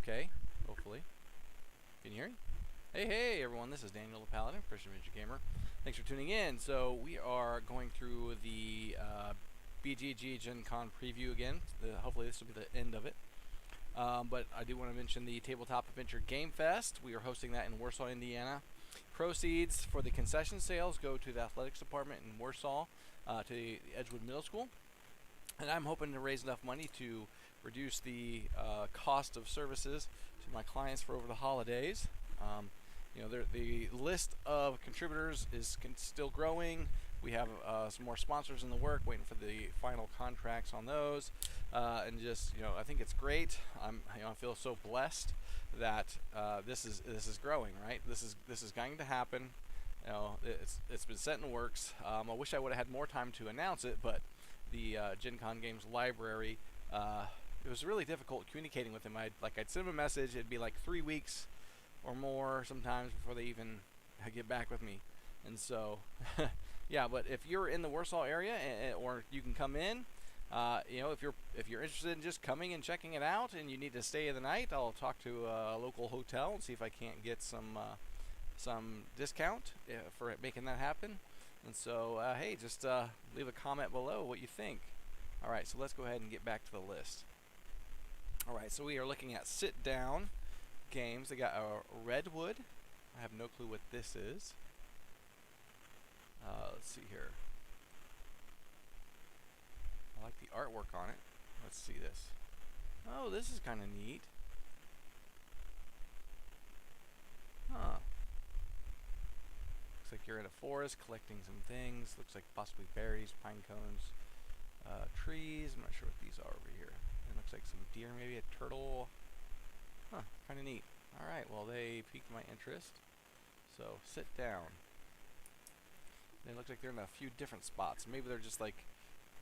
okay, hopefully. Can you hear me? Hey, everyone, this is Daniel the Paladin, Christian Adventure Gamer. Thanks for tuning in. So we are going through the BGG Gen Con preview again. Hopefully this will be the end of it. But I do want to mention the Tabletop Adventure Game Fest. We are hosting that in Warsaw, Indiana. Proceeds for the concession sales go to the athletics department in Warsaw, to the Edgewood Middle School. And I'm hoping to raise enough money to reduce the cost of services to my clients for over the holidays. The list of contributors is still growing. We have some more sponsors in the work, waiting for the final contracts on those. And just, I think it's great. I feel so blessed that this is growing. Right, this is going to happen. It's been set in the works. I wish I would have had more time to announce it, but the Gen Con Games library, it was really difficult communicating with them. I'd send them a message. It'd be like 3 weeks or more sometimes before they even get back with me. And so, yeah. But if you're in the Warsaw area, or you can come in, if you're interested in just coming and checking it out, and you need to stay the night, I'll talk to a local hotel and see if I can't get some discount for making that happen. And so, hey, just leave a comment below what you think. All right, so let's go ahead and get back to the list. All right, so we are looking at sit-down games. They got Redwood. I have no clue what this is. Let's see here. I like the artwork on it. Let's see this. Oh, this is kind of neat. Huh. Looks like you're in a forest collecting some things. Looks like possibly berries, pine cones, trees. I'm not sure what these are over here. It looks like some deer, maybe a turtle. Huh, kind of neat. Alright, well, they piqued my interest. So, sit down. It looks like they're in a few different spots. Maybe they're just like,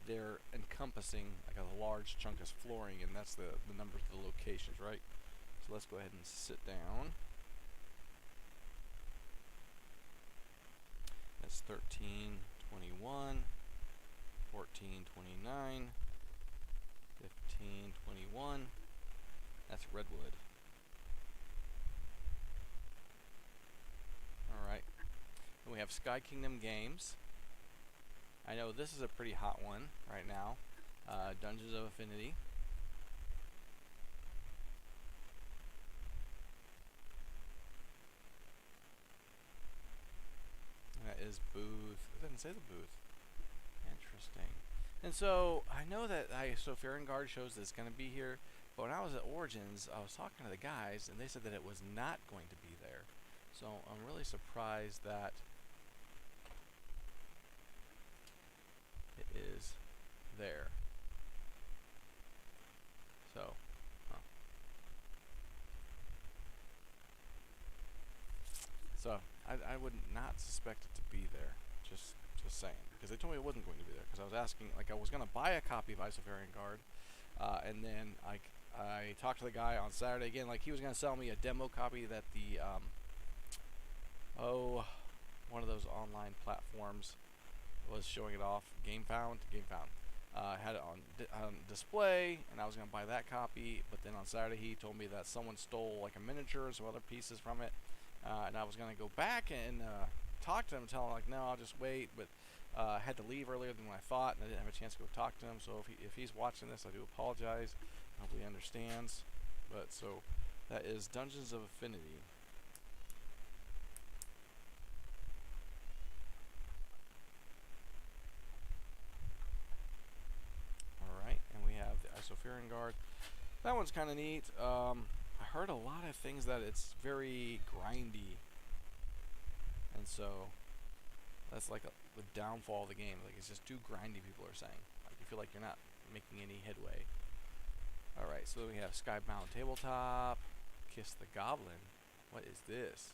they're encompassing like a large chunk of flooring, and that's the numbers of the locations, right? So let's go ahead and sit down. That's 1321, 1429, 1521. That's Redwood. Alright. And we have Sky Kingdom Games. I know this is a pretty hot one right now. Dungeons of Affinity. That is booth. It doesn't say the booth. Interesting. And so I know that Faring Guard shows that's going to be here, but when I was at Origins, I was talking to the guys, and they said that it was not going to be there. So I'm really surprised that it is there. So, So I would not suspect it to be there. Just saying, because they told me it wasn't going to be there. Because I was asking, I was going to buy a copy of Isofarian Guard, and then I talked to the guy on Saturday again. He was going to sell me a demo copy that the one of those online platforms was showing it off. GameFound had it on display, and I was going to buy that copy. But then on Saturday he told me that someone stole a miniature and some other pieces from it, and I was going to go back and talk to him and tell him no, I'll just wait. But I had to leave earlier than I thought, and I didn't have a chance to go talk to him. So if he's watching this, I do apologize. I hope he understands. But so that is Dungeons of Affinity. Isofarian Guard. That one's kind of neat. I heard a lot of things that it's very grindy, and so that's the downfall of the game. It's just too grindy, people are saying. You feel like you're not making any headway. Alright, so we have Skybound Tabletop, Kiss the Goblin. What is this?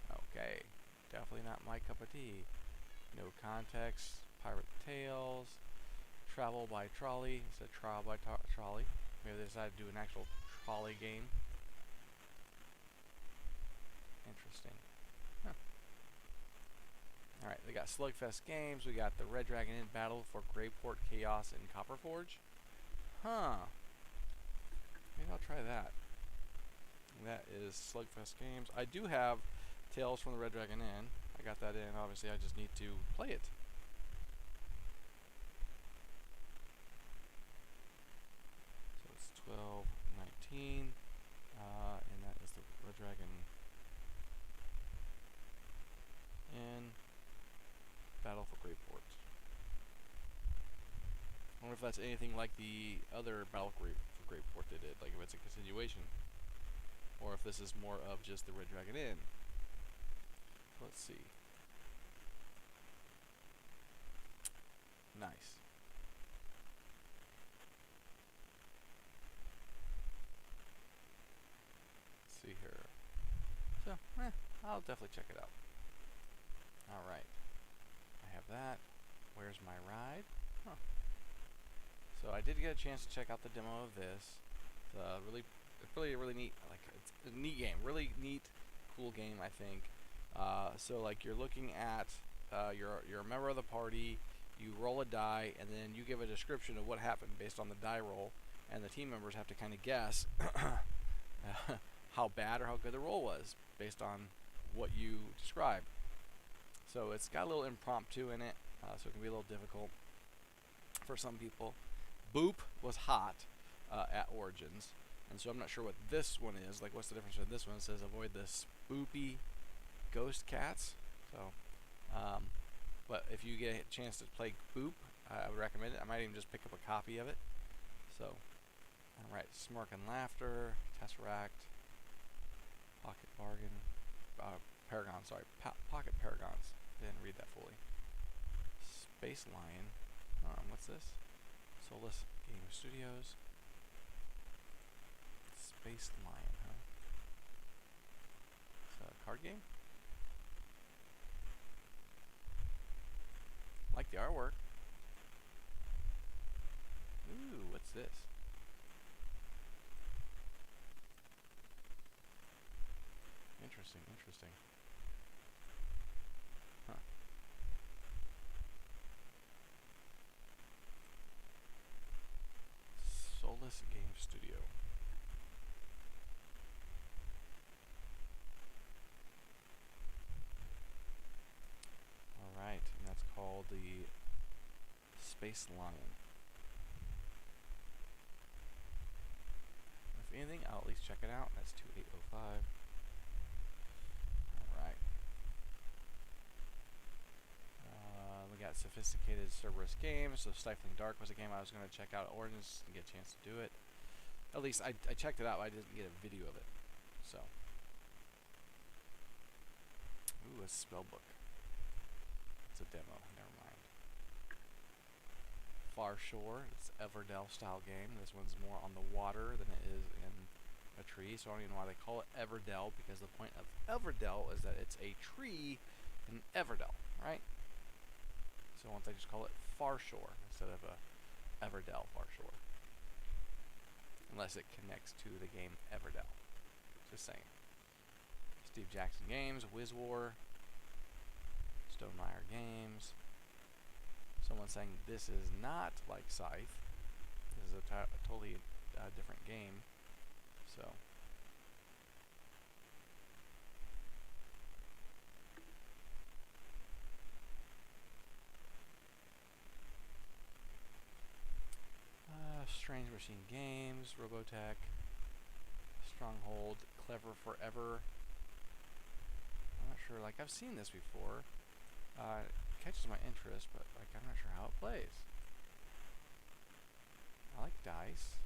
Okay, definitely not my cup of tea. No context. Pirate Tales, Travel by Trolley. It said Trial by Trolley. Maybe they decided to do an actual trolley game. Interesting. Huh. Alright, they got Slugfest Games. We got the Red Dragon Inn Battle for Greyport Chaos and Copperforge. Huh. maybe I'll try that. And that is Slugfest Games. I do have Tales from the Red Dragon Inn. I got that in. Obviously, I just need to play it. So it's 12:19, and that is the Red Dragon Inn. Battle for Greyport. I wonder if that's anything like the other Battle for Greyport they did, like if it's a continuation, or if this is more of just the Red Dragon Inn. Let's see. Nice. Let's see here. So, I'll definitely check it out. Alright. I have that. Where's my ride? Huh. So I did get a chance to check out the demo of this. It's really neat. Like, it's a neat game. Really neat, cool game, I think. So like you're looking at, you're a member of the party. You roll a die, and then you give a description of what happened based on the die roll, and the team members have to kind of guess how bad or how good the roll was based on what you describe. So it's got a little impromptu in it, so it can be a little difficult for some people. Boop was hot at Origins, and so I'm not sure what this one is. Like, what's the difference with this one? It says avoid the spoopy ghost cats. So, but if you get a chance to play Boop, I would recommend it. I might even just pick up a copy of it. So, alright, Smirk and Laughter, Tesseract, Pocket Bargain, Paragon, sorry, Pocket Paragons. Didn't read that fully. Space Lion. What's this? Solus Game Studios. Space Lion, huh? It's a card game? Like the artwork. Ooh, what's this? Interesting, interesting. Huh. Solus Game Studio. Alright, and that's called the Space Lion. If anything, I'll at least check it out. That's 2805. Alright. We got Sophisticated Cerberus Games. So Stifling Dark was a game I was going to check out at Origins and get a chance to do it. At least I checked it out, but I didn't get a video of it. So. Ooh, a spellbook. It's a demo. Never mind. Far Shore. It's Everdell style game. This one's more on the water than it is in a tree. So I don't even know why they call it Everdell, because the point of Everdell is that it's a tree in Everdell, right? So once I just call it Far Shore instead of a Everdell Far Shore. Unless it connects to the game Everdell. Just saying. Steve Jackson Games, WizWar, Stonemaier Games. Someone saying this is not like Scythe. This is a totally different game. So. Strange Machine Games, Robotech, Stronghold, Clever Forever. I'm not sure, like, I've seen this before. It catches my interest, but, like, I'm not sure how it plays. I like dice.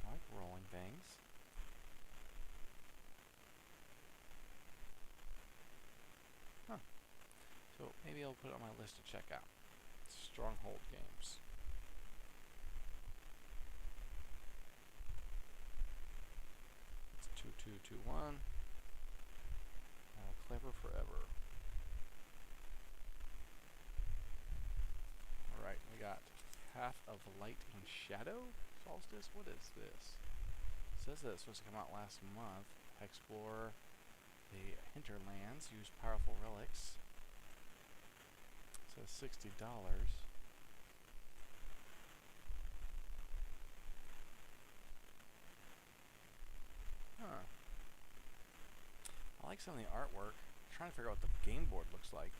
I like rolling things. Huh. So, maybe I'll put it on my list to check out. Stronghold Games. It's 2221. Clever Forever. Alright, we got Path of Light and Shadow? Solstice? What is this? It says that it's supposed to come out last month. Explore the hinterlands. Use powerful relics. It says $60. some of the artwork. I'm trying to figure out what the game board looks like.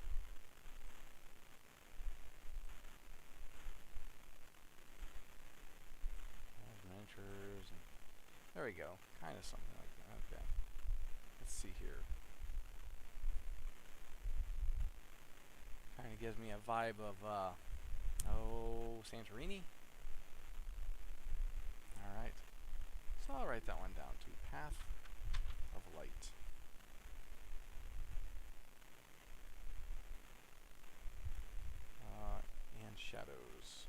Miniatures. And there we go. Kind of something like that. Okay. Let's see here. Kind of gives me a vibe of, Santorini. Alright. So I'll write that one down too. Path of Light. And Shadows.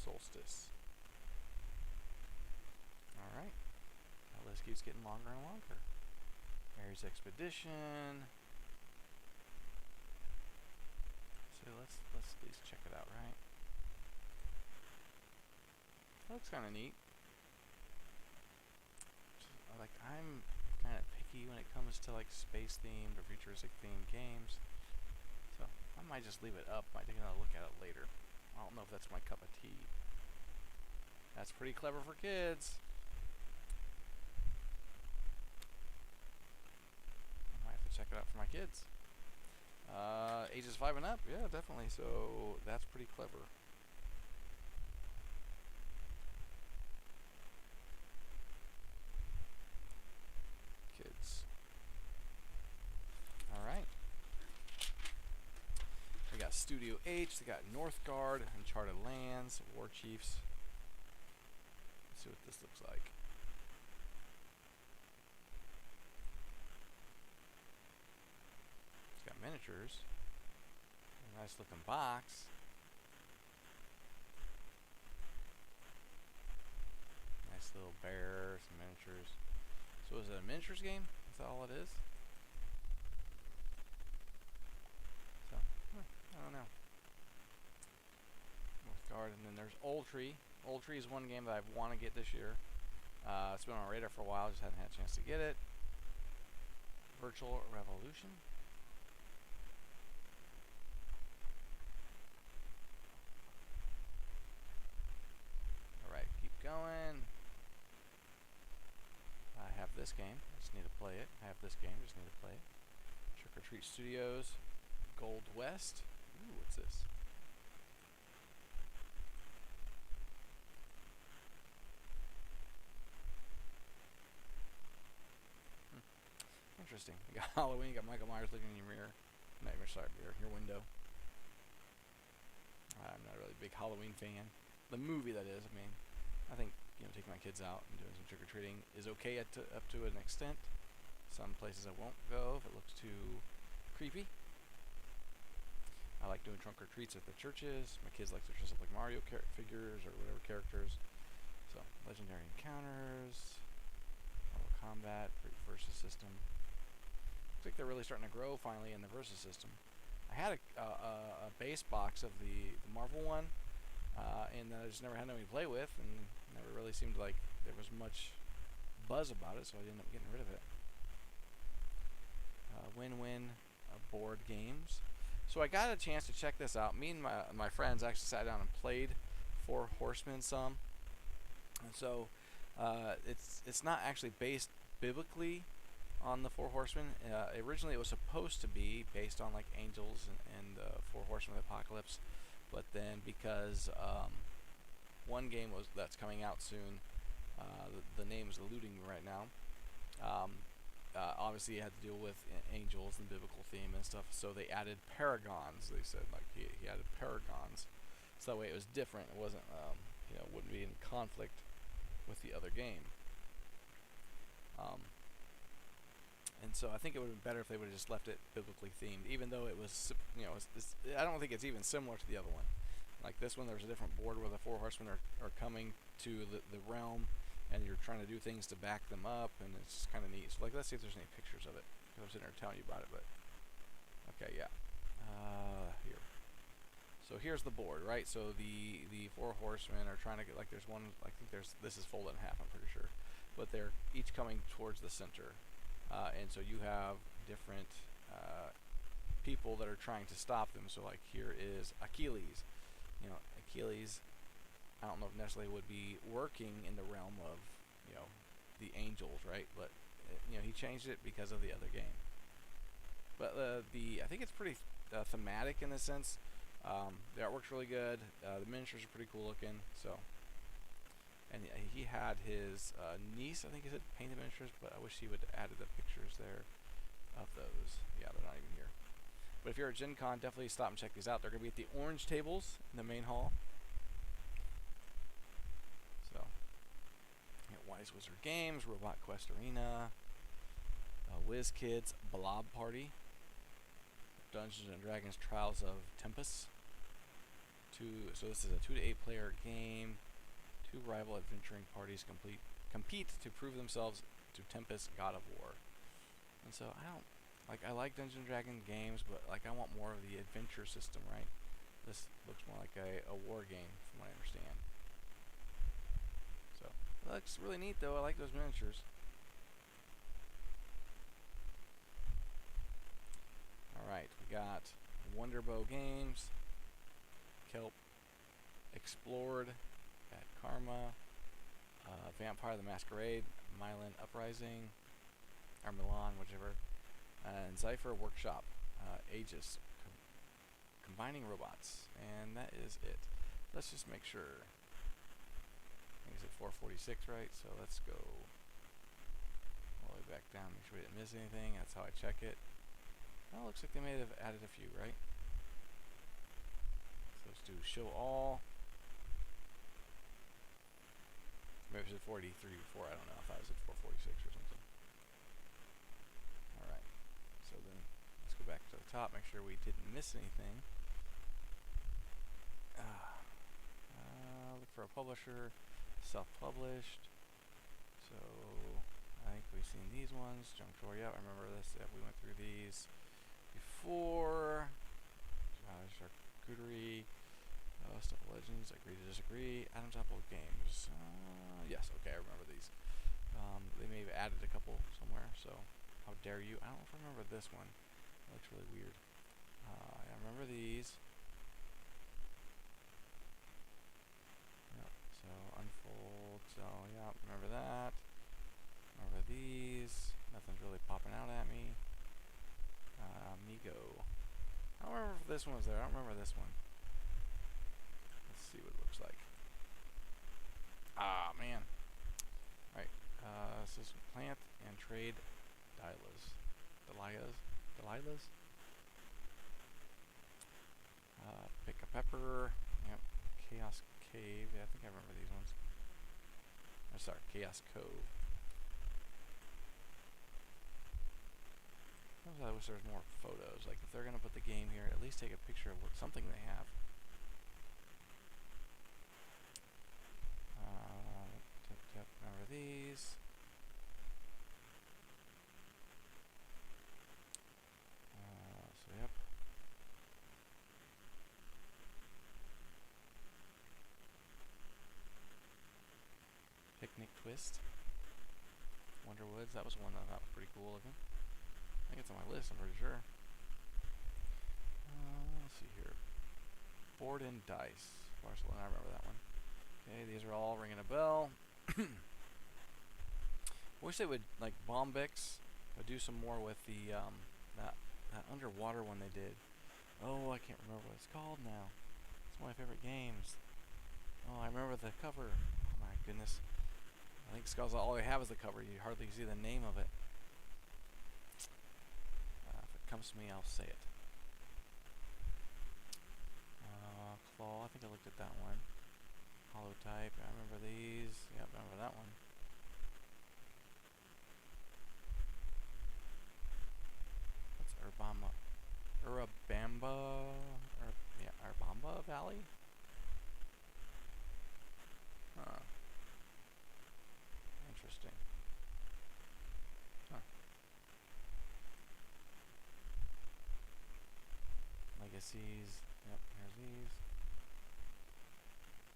Solstice. Alright. That list keeps getting longer and longer. Mary's Expedition. So let's at least check it out, right? That looks kind of neat. Like, I'm kind of picky when it comes to like space themed or futuristic themed games. So I might just leave it up. Might take another look at it later. I don't know if that's my cup of tea. That's pretty clever for kids. I might have to check it out for my kids. Ages 5 and up, yeah, definitely. So that's pretty clever. Kids. All right. We got Studio H. They got Northgard, Uncharted Lands, War Chiefs. Let's see what this looks like. It's got miniatures. A nice looking box. Nice little bear, some miniatures. So is it a miniatures game? Is that all it is? So, I don't know. Northgard, and then there's Old Tree. Old Tree is one game that I want to get this year. It's been on my radar for a while, just hadn't had a chance to get it. Virtual Revolution. Alright, keep going. I have this game, I just need to play it. I have this game, just need to play it. Trick or Treat Studios. Gold West. Ooh, what's this? Interesting. You got Halloween, you got Michael Myers looking in your mirror. Your window. I'm not a really big Halloween fan. The movie, that is. I mean, I think, taking my kids out and doing some trick-or-treating is okay up to an extent. Some places I won't go if it looks too creepy. I like doing trunk-or-treats at the churches. My kids like to dress up like Mario figures or whatever characters. So, Legendary Encounters, Mortal Kombat, Versus System. Looks like they're really starting to grow finally in the Versus System. I had a base box of the Marvel one, and I just never had anyone to play with, and never really seemed like there was much buzz about it, so I ended up getting rid of it. Win-Win board games. So I got a chance to check this out. Me and my friends actually sat down and played Four Horsemen some, and so it's not actually based biblically on the Four Horsemen. Originally it was supposed to be based on like angels and Four Horsemen of the Apocalypse, but then because one game that's coming out soon, the name is eluding me right now. Obviously it had to deal with angels and biblical theme and stuff, so they added paragons. They said like he added paragons, so that way it was different. It wasn't wouldn't be in conflict with the other game. And so I think it would have been better if they would have just left it biblically themed, even though it was, I don't think it's even similar to the other one. Like this one, there's a different board where the Four Horsemen are coming to the realm, and you're trying to do things to back them up, and it's just kind of neat. So like, let's see if there's any pictures of it. I was sitting there telling you about it, but okay, yeah. Here. So here's the board, right? So the Four Horsemen are trying to get, like, there's one, I think this is folded in half, I'm pretty sure, but they're each coming towards the center. And so you have different people that are trying to stop them. So like here is Achilles. Achilles, I don't know if necessarily would be working in the realm of, the angels, right? But you know, he changed it because of the other game. But I think it's pretty thematic in the sense. The artwork's really good. The miniatures are pretty cool looking. So, and he had his niece, I think he said, paint the miniatures, but I wish he would have added the pictures there of those. Yeah, they're not even here. But if you're at Gen Con, definitely stop and check these out. They're going to be at the orange tables in the main hall. So, Wise Wizard Games, Robot Quest Arena, WizKids Blob Party, Dungeons and Dragons Trials of Tempest. So this is a 2 to 8 player game. 2 rival adventuring parties compete to prove themselves to Tempest, God of War. And so I like Dungeons and Dragons games, but like I want more of the adventure system, right? This looks more like a war game, from what I understand. So it looks really neat, though. I like those miniatures. Alright, we got Wonderbow Games, Kelp Explored at Karma, Vampire the Masquerade, Milan Uprising, or Milan, whichever, and Zypher Workshop, Aegis, combining robots, and that is it. Let's just make sure. I think it's at 446, right? So let's go all the way back down, make sure we didn't miss anything. That's how I check it. Well, looks like they may have added a few, right? So let's do show all. Maybe it was at 483 before, I don't know if I was at 446 or something. Alright, so then let's go back to the top, make sure we didn't miss anything. Look for a publisher, self-published. So I think we've seen these ones. Junctor, yeah, I remember this. Yeah, we went through these before. Charcuterie, Stuff of Legends, Agree to Disagree, Adam's Apple Games. Yes, okay, I remember these. They may have added a couple somewhere, so how dare you. I don't know if I remember this one. It looks really weird. I remember these. Yep, so Unfold, so yeah, remember that. Remember these. Nothing's really popping out at me. Migo. I don't remember if this one was there. I don't remember this one. Let's see what it looks like. Ah, man. Alright. This is Plant and Trade Delilahs. Pick a Pepper. Yep. Chaos Cave. Yeah, I think I remember these ones. Oh, sorry, Chaos Cove. I wish there was more photos. Like, if they're going to put the game here, at least take a picture of something they have. Remember these. So, yep. Picnic Twist. Wonderwoods. That was one that I thought was pretty cool looking. I think it's on my list, I'm pretty sure. Let's see here. Board and Dice. Barcelona, I remember that one. Okay, these are all ringing a bell. Wish they would, like, Bombix would do some more with the, that underwater one they did. Oh, I can't remember what it's called now. It's one of my favorite games. Oh, I remember the cover. Oh my goodness. I think it's because all they have is the cover. You hardly see the name of it. If it comes to me, I'll say it. Claw, I think I looked at that one. Holotype, I remember these. Yep, I remember that one. What's Urbamba? Urbamba Valley? Huh. Interesting. Huh. Legacies. Yep, here's these.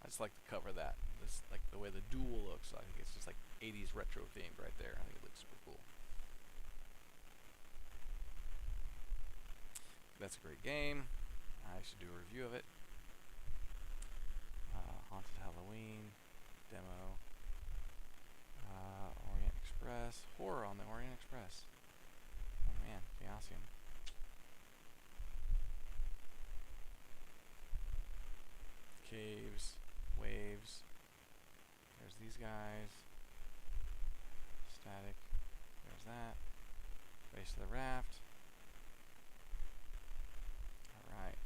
I just like to cover that. Just like the way the duel looks. I think it's just like 80s retro themed right there. I think it looks super cool. That's a great game. I should do a review of it. Haunted Halloween demo. Orient Chaosium. Caves, waves. There's these guys. Static. There's that. Base of the raft. Alright.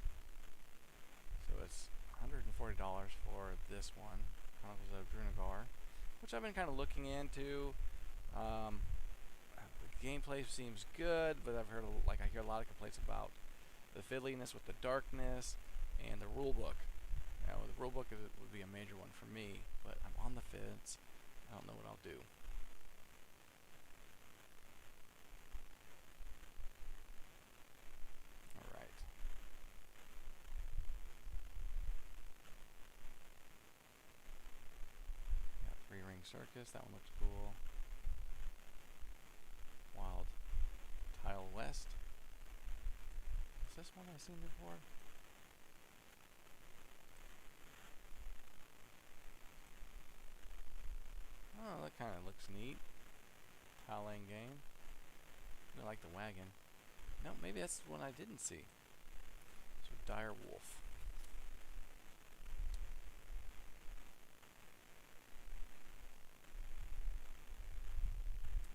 So it's $140 for this one. Chronicles of Drunagar, which I've been kind of looking into. The gameplay seems good, but I've heard I hear a lot of complaints about the fiddliness with the darkness and the rulebook. Now, the rulebook would be a major one for me, but I'm on the fence. I don't know what I'll do. Alright. Got Three Ring Circus, that one looks cool. Wild Tile West. Is this one I've seen before? Oh, that kind of looks neat. Tile Lane game. I like the wagon. No, maybe that's the one I didn't see. So Dire Wolf.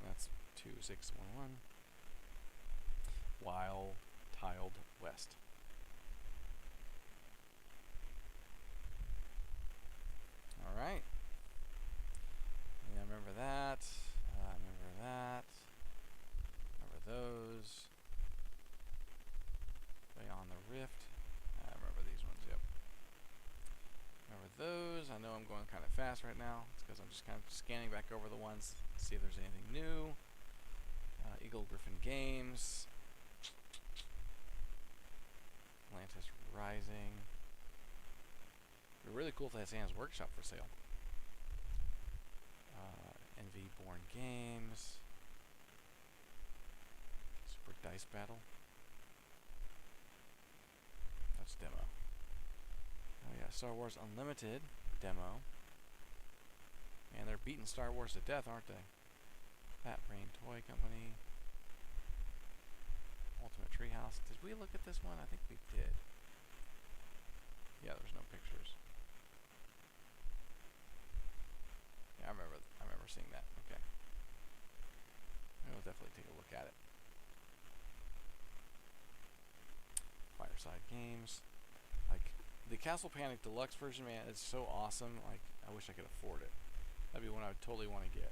That's 2611. Wild Tiled West. Alright. Yeah, I remember that. I remember that. Remember those. Beyond the Rift. I remember these ones, yep. Remember those. I know I'm going kind of fast right now. It's because I'm just kind of scanning back over the ones to see if there's anything new. Eagle Griffin Games. Atlantis Rising. It'd be really cool if they had Sam's Workshop for sale. Envy Born Games. Super Dice Battle. That's demo. Oh yeah, Star Wars Unlimited demo. Man, they're beating Star Wars to death, aren't they? Fat Brain Toy Company. Ultimate Treehouse. Did we look at this one? I think we did. Yeah, there's no pictures. Yeah, I remember seeing that. Okay. We'll definitely take a look at it. Fireside Games. Like, the Castle Panic Deluxe version, man, it's so awesome. Like, I wish I could afford it. That'd be one I would totally want to get.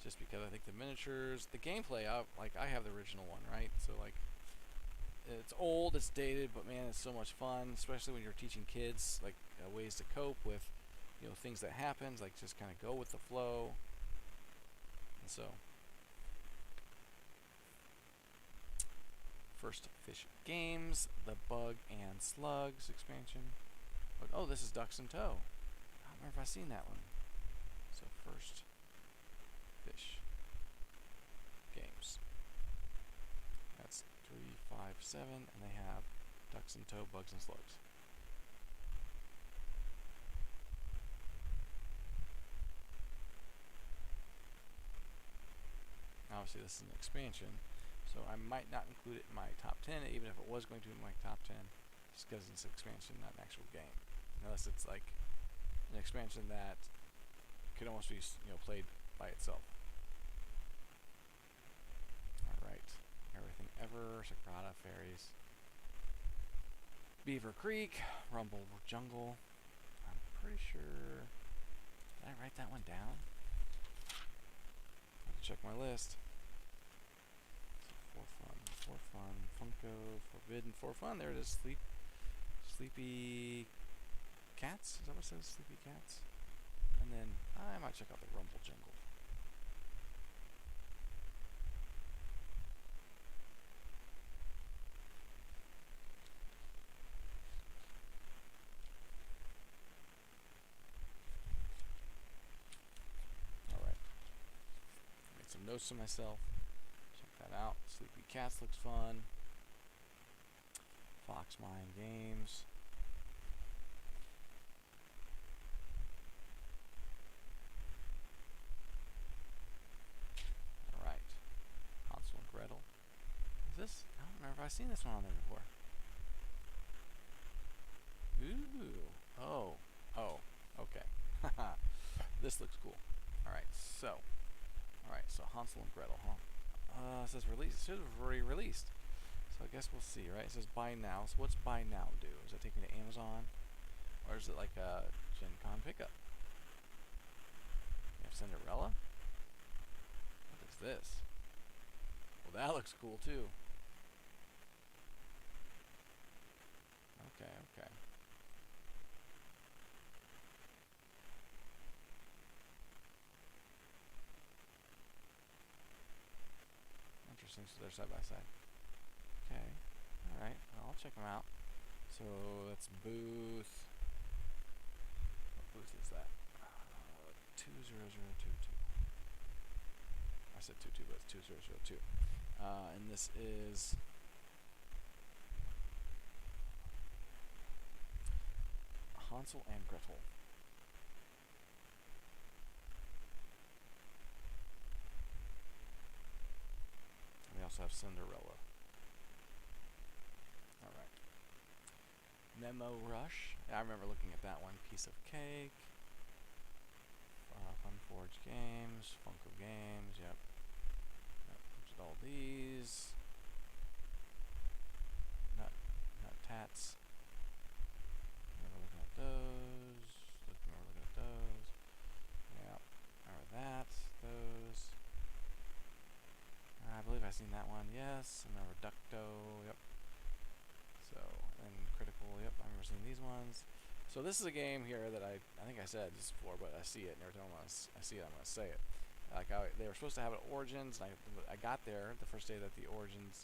Just because I think the miniatures, the gameplay, I have the original one, right? So, like, it's old, it's dated, but man, it's so much fun, especially when you're teaching kids, like, ways to cope with, you know, things that happen, like, just kind of go with the flow. And so, First Fish Games, the Bug and Slugs expansion. But, oh, this is Ducks in Tow. I don't remember if I've seen that one. So, First Fish Games. That's 357, and they have Ducks in Tow, Bugs and Slugs. Obviously, this is an expansion, so I might not include it in my top 10, even if it was going to be in my top 10, just because it's an expansion, not an actual game. Unless it's like an expansion that could almost be, you know, played by itself. Alright. Everything Ever, Sagrada Fairies. Beaver Creek, Rumble Jungle. I'm pretty sure... Did I write that one down? I have to check my list. For Fun, Funko, Forbidden, For Fun. There it is. Sleepy Cats. Is that what it says? Sleepy Cats. And then I might check out the Rumble Jungle. Alright. Made some notes to myself. Check that out. Sleepy Cats looks fun. Fox Mind Games. Alright. I seen this one on there before? Ooh. Oh. Oh. Okay. Haha. This looks cool. Alright, so. Alright, so Hansel and Gretel, huh? It says release. It should have already released. So I guess we'll see, right? It says buy now. So what's buy now do? Does it take me to Amazon? Or is it like a Gen Con pickup? You have Cinderella? What is this? Well, that looks cool too. Okay, okay. Interesting, so they're side by side. Okay, alright, well, I'll check them out. So that's booth. What booth is that? 20022. I said 22, but it's 2002. And this is Hansel and Gretel. We also have Cinderella. Alright. Memo Rush. I remember looking at that one. Piece of Cake. Fun Forge Games. Funko Games. Yep. Looked at all these. Nut Tats. Remember looking at those. Remember looking at those. Yep. Remember that. Those. I believe I've seen that one. Yes. Remember Ducto. Yep. So, and Critical. Yep. I remember seeing these ones. So this is a game here that I think I said this before, but I see it, and every time I see it, I'm going to say it. Like they were supposed to have it at Origins, and I got there the first day that the Origins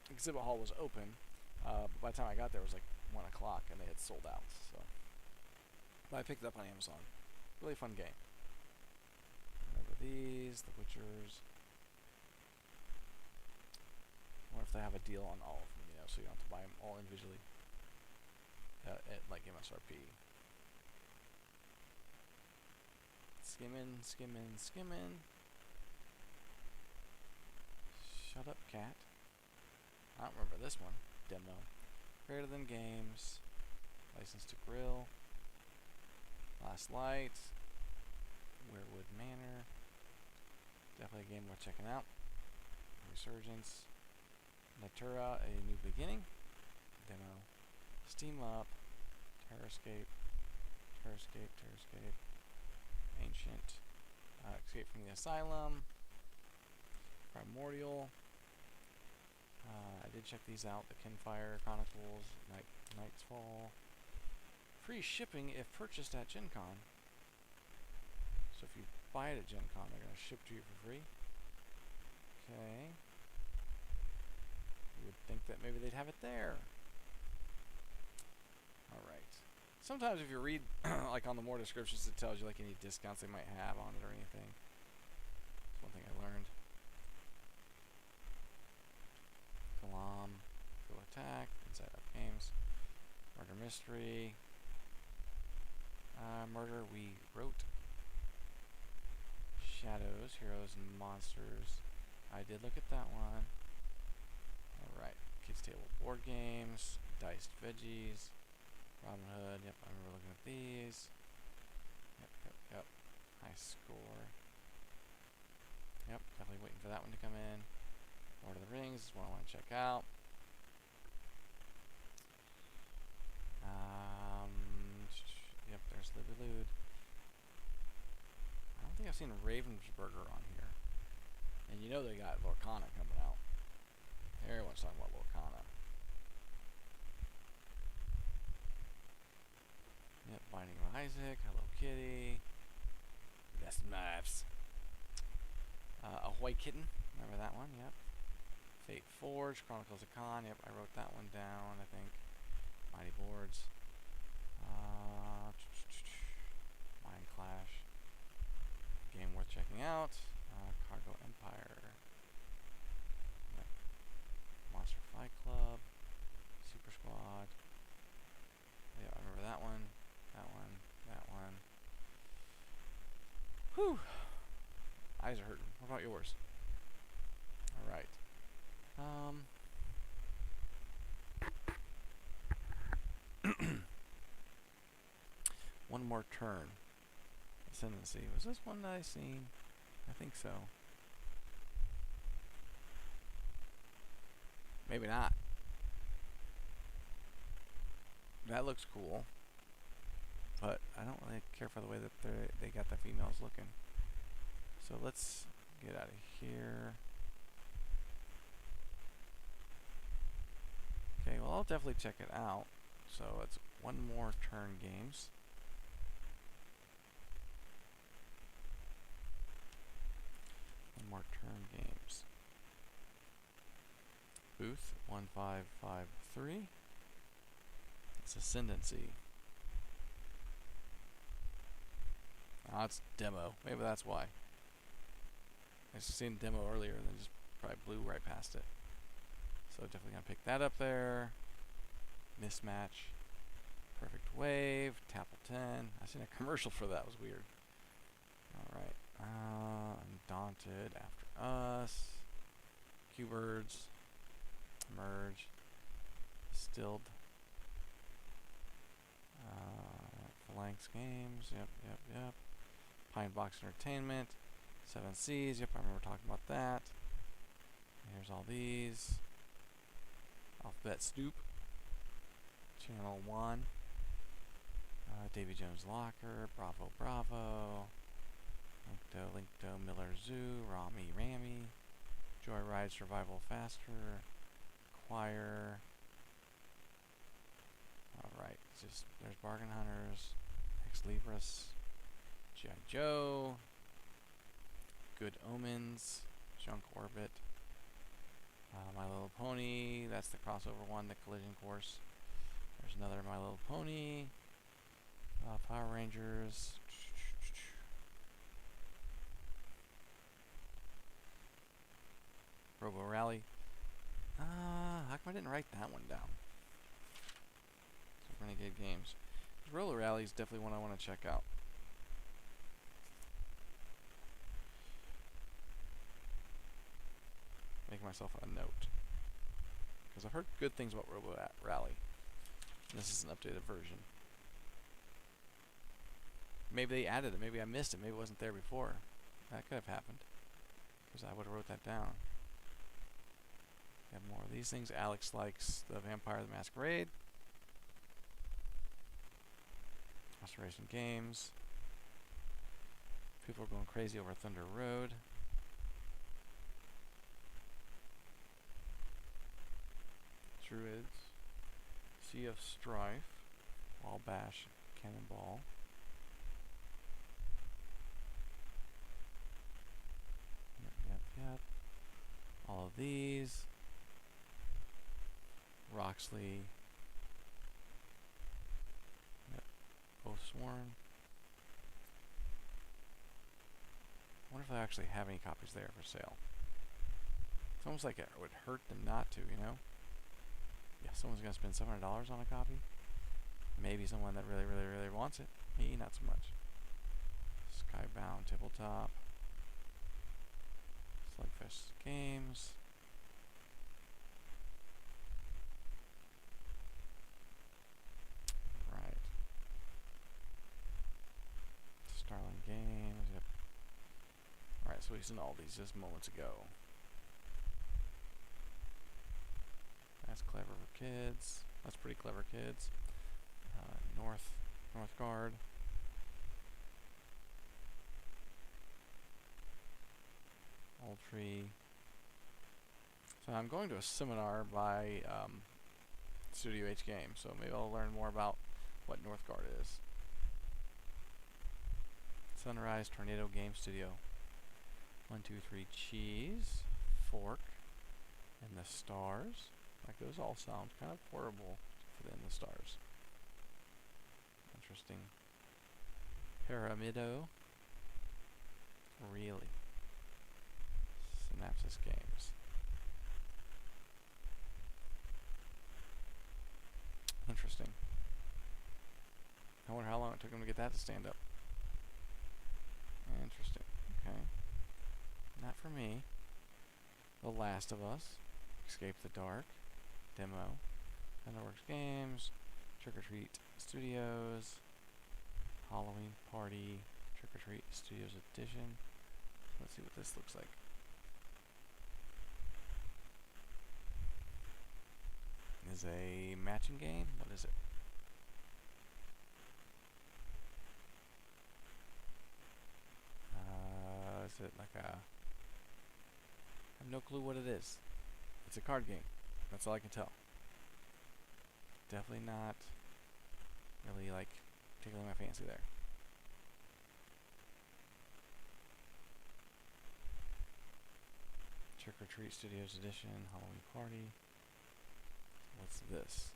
exhibit hall was open. But by the time I got there, it was like 1 o'clock, and they had sold out. So, but I picked it up on Amazon. Really fun game. Remember these, the Witchers. I wonder if they have a deal on all of them, you know, so you don't have to buy them all individually. At like MSRP. Skimming. Shut up, cat. I don't remember this one. Demo. Greater Than Games. License to Grill. Last Light. Werewood Manor. Definitely a game worth checking out. Resurgence. Natura, A New Beginning. Demo. Steam Up, Terrascape, Ancient, Escape from the Asylum, Primordial. I did check these out, the Kinfire Chronicles, Night's Fall. Free shipping if purchased at Gen Con. So if you buy it at Gen Con, they're going to ship to you for free. Okay. You would think that maybe they'd have it there. Alright. Sometimes if you read like on the more descriptions, it tells you like any discounts they might have on it or anything. That's one thing I learned. Kalam, Full Attack, Inside Out Games, Murder Mystery, Murder We Wrote, Shadows, Heroes and Monsters. I did look at that one. Alright. Kids Table Board Games, Diced Veggies, Robin Hood, yep, I remember looking at these. Yep. High Score. Yep, definitely waiting for that one to come in. Lord of the Rings is one I want to check out. Yep, there's Libby Lude. I don't think I've seen Ravensburger on here. And you know they got Lorcana coming out. Everyone's talking about Lorcana. Yep, Binding of Isaac, Hello Kitty, Best Maps, Ahoy Kitten, remember that one? Yep. Fate Forge, Chronicles of Khan, yep, I wrote that one down, I think. Mighty Boards, Mind Clash, game worth checking out, Cargo Empire, yep. Monster Fight Club, Super Squad, yeah, I remember that one. That one. Whew. Eyes are hurting. What about yours? Alright. One More Turn. Ascendancy. Was this one that I seen? I think so. Maybe not. That looks cool. But I don't really care for the way that they got the females looking. So let's get out of here. Okay, well I'll definitely check it out. So it's One More Turn Games. One More Turn Games. Booth 1553. It's Ascendancy. Ah, it's demo. Maybe that's why. I just seen demo earlier and then just probably blew right past it. So definitely gonna pick that up there. Mismatch. Perfect Wave. Tapple 10. I seen a commercial for that. It was weird. Alright. Undaunted. After Us. Q-Birds. Merge. Distilled. Phalanx Games. Yep. Pine Box Entertainment. Seven Seas. Yep, I remember talking about that. Here's all these. Alphabet Stoop. Channel 1. Davy Jones Locker. Bravo. Linkdo, Miller Zoo. Rami. Joyride Survival Faster. Choir. Alright, there's Bargain Hunters. Ex Libris. G.I. Joe. Good Omens. Junk Orbit. My Little Pony. That's the crossover one, the Collision Course. There's another My Little Pony. Power Rangers. Robo Rally. How come I didn't write that one down? Renegade Games. Roller Rally is definitely one I want to check out. Make myself a note. Because I've heard good things about Robo Rally. And this is an updated version. Maybe they added it. Maybe I missed it. Maybe it wasn't there before. That could have happened. Because I would have wrote that down. We have more of these things. Alex likes the Vampire the Masquerade. Restoration Games. People are going crazy over Thunder Road. Druids. Sea of Strife. Wabash Cannonball. Yep. All of these. Roxley. Sworn. I wonder if they actually have any copies there for sale. It's almost like it would hurt them not to, you know? Yeah, someone's gonna spend $700 on a copy. Maybe someone that really wants it. Me, not so much. Skybound Tabletop. Slugfest Games. Starling Games, yep. Alright, so we've seen all these just moments ago. That's clever for kids. That's pretty clever, kids. Northgard. Old Tree. So I'm going to a seminar by Studio H Games, so maybe I'll learn more about what Northgard is. Sunrise Tornado Game Studio. 1, 2, 3 cheese. Fork. And the stars. Like those all sound kind of horrible for the In the Stars. Interesting. Pyramido. Really. Synapsis Games. Interesting. I wonder how long it took them to get that to stand up. Interesting. Okay. Not for me. The Last of Us. Escape the Dark. Demo. Thunderworks Games. Trick or Treat Studios. Halloween Party, Trick or Treat Studios Edition. Let's see what this looks like. Is a matching game? What is it? Is it like a... I have no clue what it is. It's a card game. That's all I can tell. Definitely not really like tickling my fancy there. Trick or Treat Studios Edition, Halloween Party. What's this?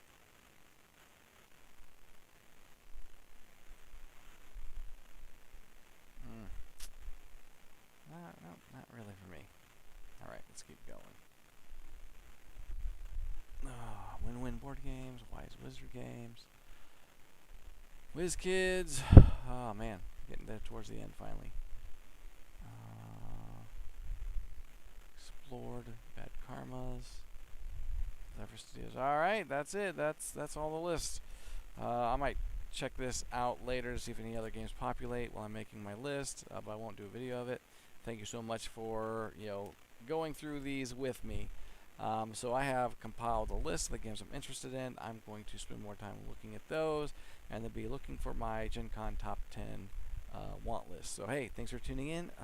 Not really for me. Alright, let's keep going. Win-Win Board Games, Wise Wizard Games, WizKids. Oh man, getting there towards the end finally. Explored, Bad Karmas, Lever Studios. Alright, that's it. That's all the list. I might check this out later to see if any other games populate while I'm making my list, but I won't do a video of it. Thank you so much for going through these with me. So I have compiled a list of the games I'm interested in. I'm going to spend more time looking at those and then be looking for my Gen Con top 10 want list. So hey, thanks for tuning in. I'll